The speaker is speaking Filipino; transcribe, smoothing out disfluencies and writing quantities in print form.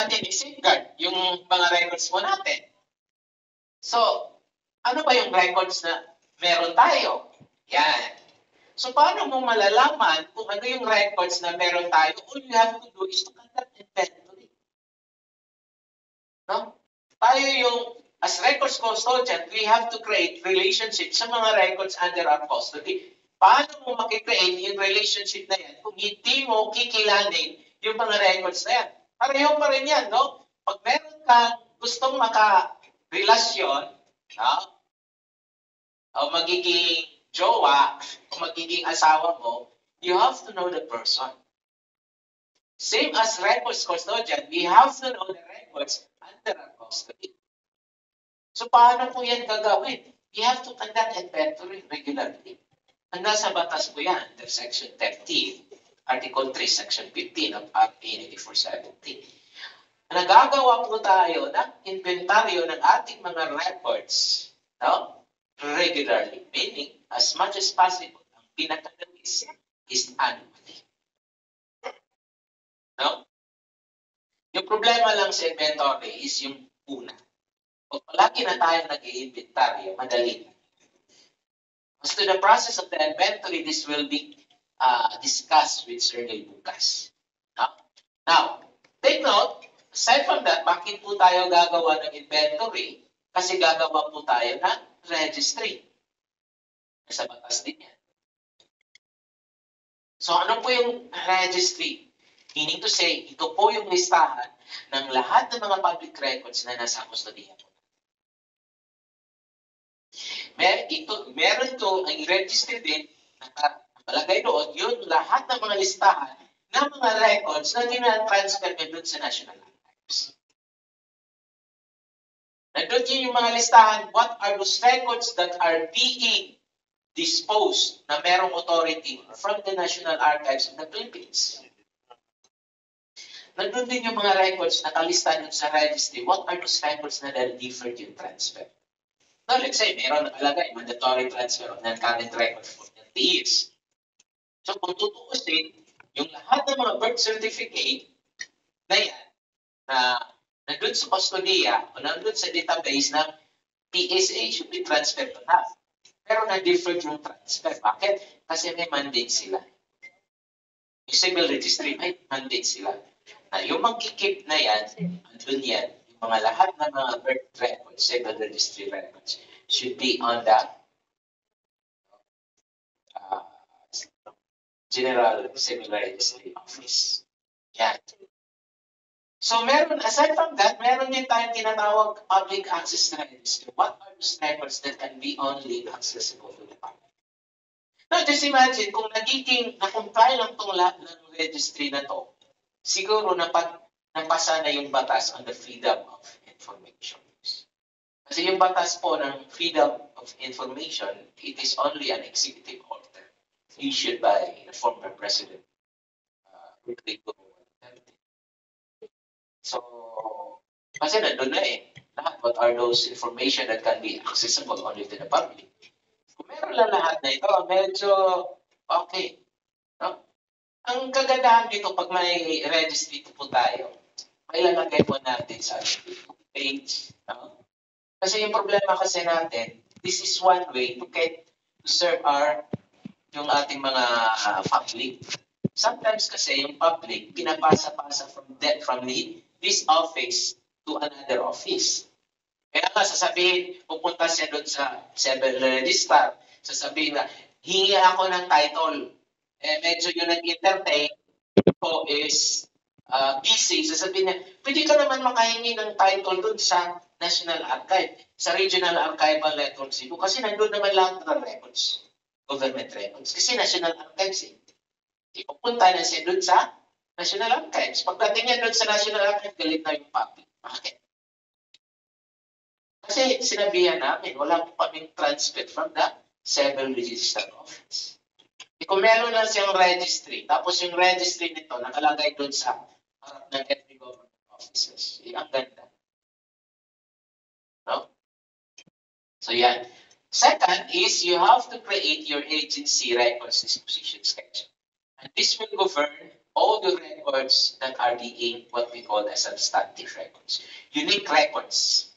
natin i-safeguard yung mga records mo natin. So, ano ba yung records na meron tayo? Yan. So, paano mo malalaman kung ano yung records na meron tayo? All you have to do is to conduct inventory. No? Tayo yung, as records custodian, we have to create relationships sa mga records under our custody. Paano mo makikreate yung relationship na yan kung hindi mo kikilanin yung mga records na yan? Pareho pa rin yan, no? Pag meron kang gustong makarelasyon, no? O magiging jowa, o magiging asawa mo, you have to know the person. Same as records custodian, we have to know the records under our custody. So, paano po yan gagawin? We have to conduct inventory regularly. Ang nasa batas po yan, under Section 13, Article 3, Section 15 of RA 9470. Nagagawa po tayo ng inventaryo ng ating mga records, no? Regularly, meaning as much as possible, ang pinaka-is annually. No? Yung problema lang sa inventory is yung una. Kung palagi na tayo nag-i-inventaryo, madali. As to the process of the inventory, this will be discussed with Sir Neil bukas. Now, take note, aside from that, bakit po tayo gagawa ng inventory? Kasi gagawa po tayo ng registry. Sa batas din yan. So, ano po yung registry? Meaning to say, ito po yung listahan ng lahat ng mga public records na nasa kustodiya po. Meron to, ang registry din, nakalagay doon, yun lahat ng mga listahan ng mga records na dina-transfer doon sa National Archives. Nandun yun yung mga listahan, what are those records that are being disposed na merong authority from the National Archives of the Philippines. Nandun din yung mga records na kalista dun sa registry, what are those records na deferred yung transfer. Now, let's say, meron nakalagay, mandatory transfer of non-current record for 30 years. So, kung tutuusin, yung lahat ng mga birth certificate na yan, na nandun sa kustodiya o nandun sa database ng PSA should be transferred to NAF. Pero na-deferred yung transfer. Bakit? Kasi may mandate sila. Yung civil registry, may mandate sila. Na yung magkikip na yan, andun yan. Yung mga lahat ng mga birth records, civil registry records, should be on the General Civil Registry Office. Yan. So, aside from that, meron din tayong tinatawag public access registry. What are those records that can be only accessible to the public? Now, just imagine, kung na-comply lang itong lahat ng registry na to, siguro napasa na yung batas on the freedom of information. Kasi yung batas po ng freedom of information, it is only an executive order issued by the former President Rodrigo. So, kasi nandun na lahat, what are those information that can be accessible only to the public? Kung meron lang lahat na ito, medyo okay. No? Ang kagandahan dito, pag may registry po tayo, mailalagay po natin sa page. No? Kasi yung problema kasi natin, this is one way to serve yung ating mga public. Sometimes kasi yung public, pinapasa-pasa from this office to another office. Kaya nga sasabihin, pupunta siya doon sa civil register, sasabihin na, hingi ako ng title. Medyo yung nag-entertain ko is busy. Sasabihin niya, pwede ka naman makahingi ng title doon sa National Archive, sa Regional Archival Network Cebu, kasi nandun naman lahat ng records, government records. Kasi National Archives Ipupunta na siya doon sa National Archives. Pagdating niya doon sa National Archives, galit na yung public. Bakit? Kasi sinabihan namin, wala po kaming transfer from the Civil Register Office. Kung meron na siyang registry, tapos yung registry nito nakalagay doon sa harap ng every government offices. Ang ganda. No? So yan. Second is you have to create your agency records disposition schedule. And this will govern all the records that are being what we call as substantive records. Unique records.